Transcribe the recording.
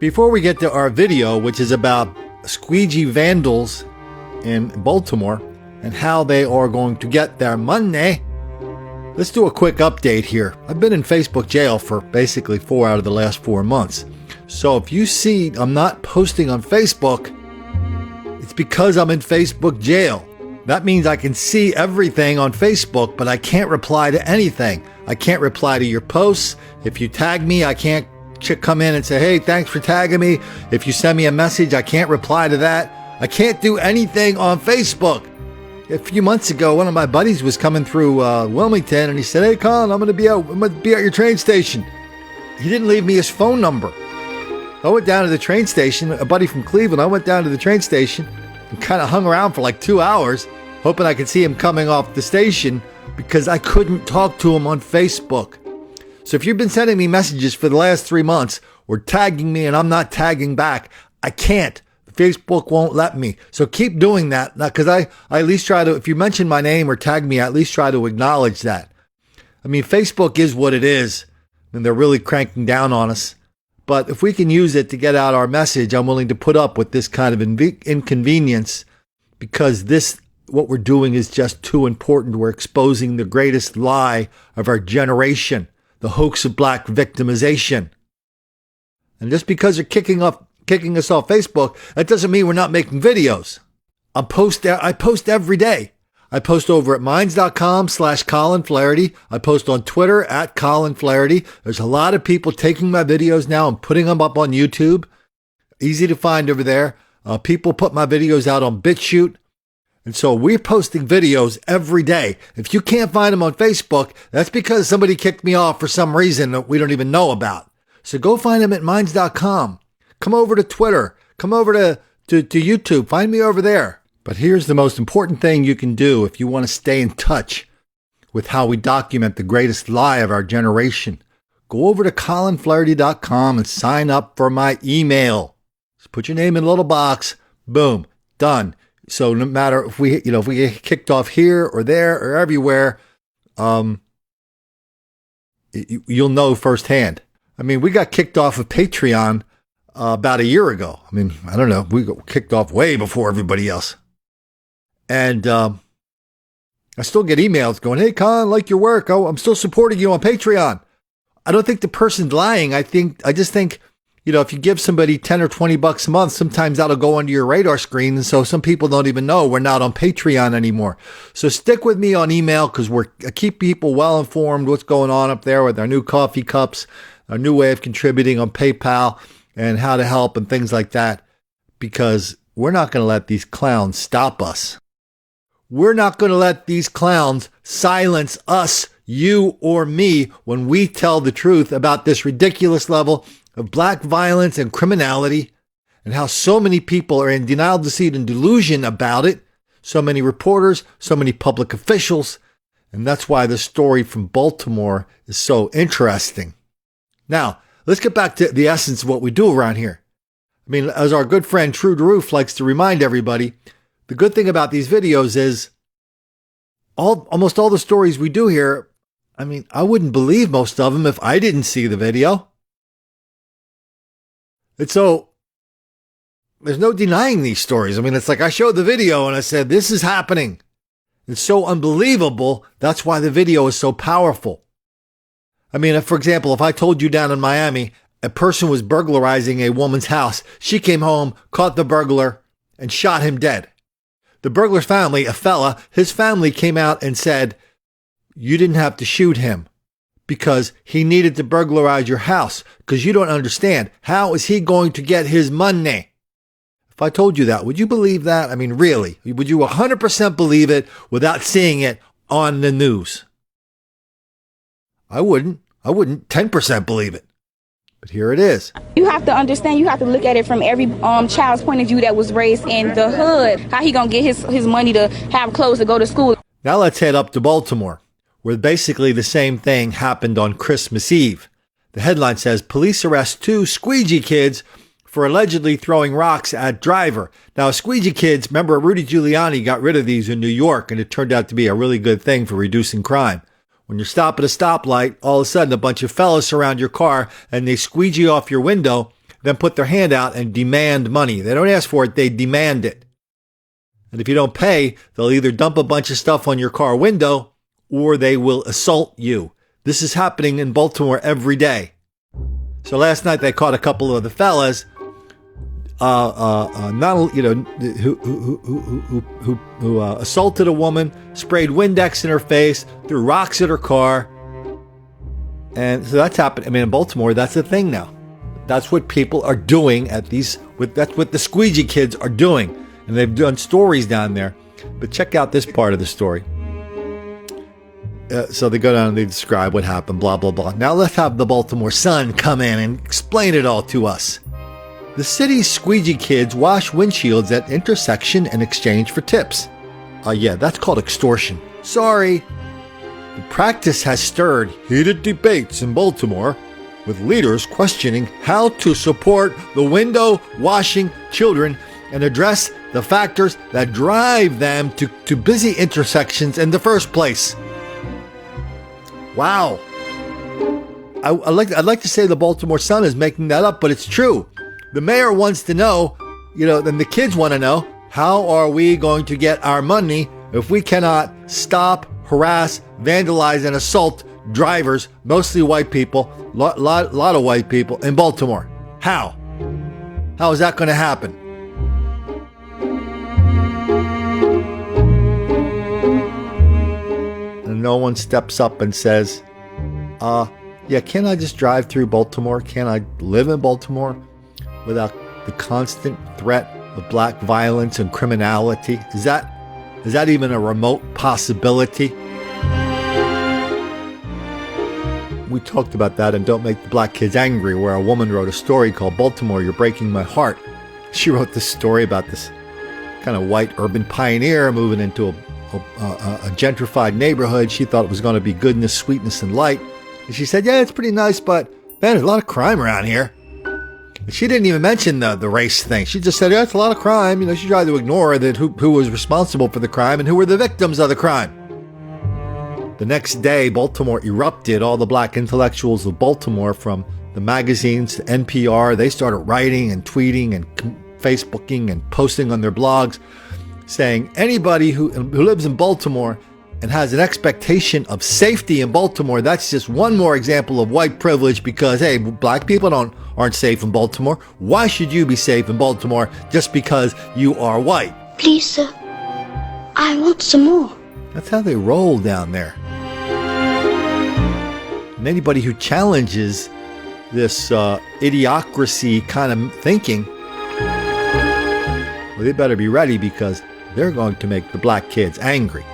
Before we get to our video, which is about squeegee vandals in Baltimore and how they are going to get their money, let's do a quick update here. I've been in Facebook jail for basically 4 out of the last 4 months. So if you see I'm not posting on Facebook, it's because I'm in Facebook jail. That means I can see everything on Facebook, but I can't reply to anything. I can't reply to your posts. If you tag me, I can't come in and say, hey, thanks for tagging me. If you send me a message, I can't reply to that. I can't do anything on Facebook. A few months ago, one of my buddies was coming through Wilmington, and he said, hey, Colin, I'm going to be at your train station. He didn't leave me his phone number. I went down to the train station, a buddy from Cleveland. I went down to the train station and kind of hung around for like 2 hours, hoping I could see him coming off the station because I couldn't talk to him on Facebook. So if you've been sending me messages for the last 3 months or tagging me and I'm not tagging back, I can't. Facebook won't let me. So keep doing that because I at least try to, if you mention my name or tag me, I at least try to acknowledge that. I mean, Facebook is what it is, and they're really cranking down on us. But if we can use it to get out our message, I'm willing to put up with this kind of inconvenience because what we're doing is just too important. We're exposing the greatest lie of our generation, the hoax of black victimization. And just because they're kicking us off Facebook, that doesn't mean we're not making videos. I post every day. I post over at minds.com/Colin Flaherty. I post on Twitter at Colin Flaherty. There's a lot of people taking my videos now and putting them up on YouTube. Easy to find over there. People put my videos out on BitChute. And so we're posting videos every day. If you can't find them on Facebook, that's because somebody kicked me off for some reason that we don't even know about. So go find them at minds.com. Come over to Twitter. Come over to YouTube. Find me over there. But here's the most important thing you can do if you want to stay in touch with how we document the greatest lie of our generation. Go over to colinflaherty.com and sign up for my email. Just put your name in a little box. Boom. Done. So no matter if we get kicked off here or there or everywhere, you'll know firsthand. I mean, we got kicked off of Patreon about a year ago. I mean, I don't know. We got kicked off way before everybody else. And I still get emails going, hey, Colin, I like your work. Oh, I'm still supporting you on Patreon. I don't think the person's lying. I just think, if you give somebody 10 or 20 bucks a month, sometimes that'll go under your radar screen. And so some people don't even know we're not on Patreon anymore. So stick with me on email because I keep people well informed what's going on up there with our new coffee cups, our new way of contributing on PayPal and how to help and things like that, because we're not going to let these clowns stop us. We're not going to let these clowns silence us, you or me, when we tell the truth about this ridiculous level of black violence and criminality and how so many people are in denial, deceit, and delusion about it. So many reporters, so many public officials. And that's why the story from Baltimore is so interesting. Now, let's get back to the essence of what we do around here. I mean, as our good friend True to Roof likes to remind everybody, the good thing about these videos is almost all the stories we do here, I mean, I wouldn't believe most of them if I didn't see the video. And so there's no denying these stories. I mean, it's like I showed the video and I said, this is happening. It's so unbelievable. That's why the video is so powerful. I mean, for example, if I told you down in Miami, a person was burglarizing a woman's house, she came home, caught the burglar, and shot him dead. The burglar's family, a fella, his family came out and said, you didn't have to shoot him because he needed to burglarize your house because you don't understand. How is he going to get his money? If I told you that, would you believe that? I mean, really, would you 100% believe it without seeing it on the news? I wouldn't 10% believe it. But here it is. You have to understand, you have to look at it from every child's point of view that was raised in the hood. How he gonna get his money to have clothes to go to school? Now let's head up to Baltimore, where basically the same thing happened on Christmas Eve. The headline says, police arrest 2 squeegee kids for allegedly throwing rocks at driver. Now, squeegee kids, remember Rudy Giuliani got rid of these in New York, and it turned out to be a really good thing for reducing crime. When you stop at a stoplight, all of a sudden a bunch of fellas surround your car and they squeegee off your window then put their hand out and demand money. They don't ask for it, they demand it. And if you don't pay, they'll either dump a bunch of stuff on your car window or they will assault you. This is happening in Baltimore every day. So last night they caught a couple of the fellas, who assaulted a woman, sprayed Windex in her face, threw rocks at her car, and so that's happened. I mean, in Baltimore, that's a thing now. That's what people are doing at these. That's what the squeegee kids are doing, and they've done stories down there. But check out this part of the story. So they go down and they describe what happened, blah, blah, blah. Now let's have the Baltimore Sun come in and explain it all to us. The city's squeegee kids wash windshields at intersection in exchange for tips. Yeah, that's called extortion. Sorry. The practice has stirred heated debates in Baltimore, with leaders questioning how to support the window washing children and address the factors that drive them to busy intersections in the first place. Wow. I'd like to say the Baltimore Sun is making that up, but it's true. The mayor wants to know, then the kids want to know, how are we going to get our money if we cannot stop, harass, vandalize, and assault drivers, mostly white people, lot of white people in Baltimore? How? How is that going to happen? And no one steps up and says, yeah, can't I just drive through Baltimore? Can't I live in Baltimore without the constant threat of black violence and criminality? Is that even a remote possibility? We talked about that in Don't Make the Black Kids Angry, where a woman wrote a story called Baltimore, You're Breaking My Heart. She wrote this story about this kind of white urban pioneer moving into a gentrified neighborhood. She thought it was going to be goodness, sweetness, and light. And she said, yeah, it's pretty nice, but man, there's a lot of crime around here. And she didn't even mention the race thing. She just said, yeah, it's a lot of crime. She tried to ignore that who was responsible for the crime and who were the victims of the crime. The next day, Baltimore erupted. All the black intellectuals of Baltimore, from the magazines to NPR, they started writing and tweeting and Facebooking and posting on their blogs, saying anybody who lives in Baltimore and has an expectation of safety in Baltimore, that's just one more example of white privilege, because, hey, black people aren't safe in Baltimore. Why should you be safe in Baltimore just because you are white? Please, sir, I want some more. That's how they roll down there. And anybody who challenges this idiocracy kind of thinking, well, they better be ready, because they're going to make the black kids angry.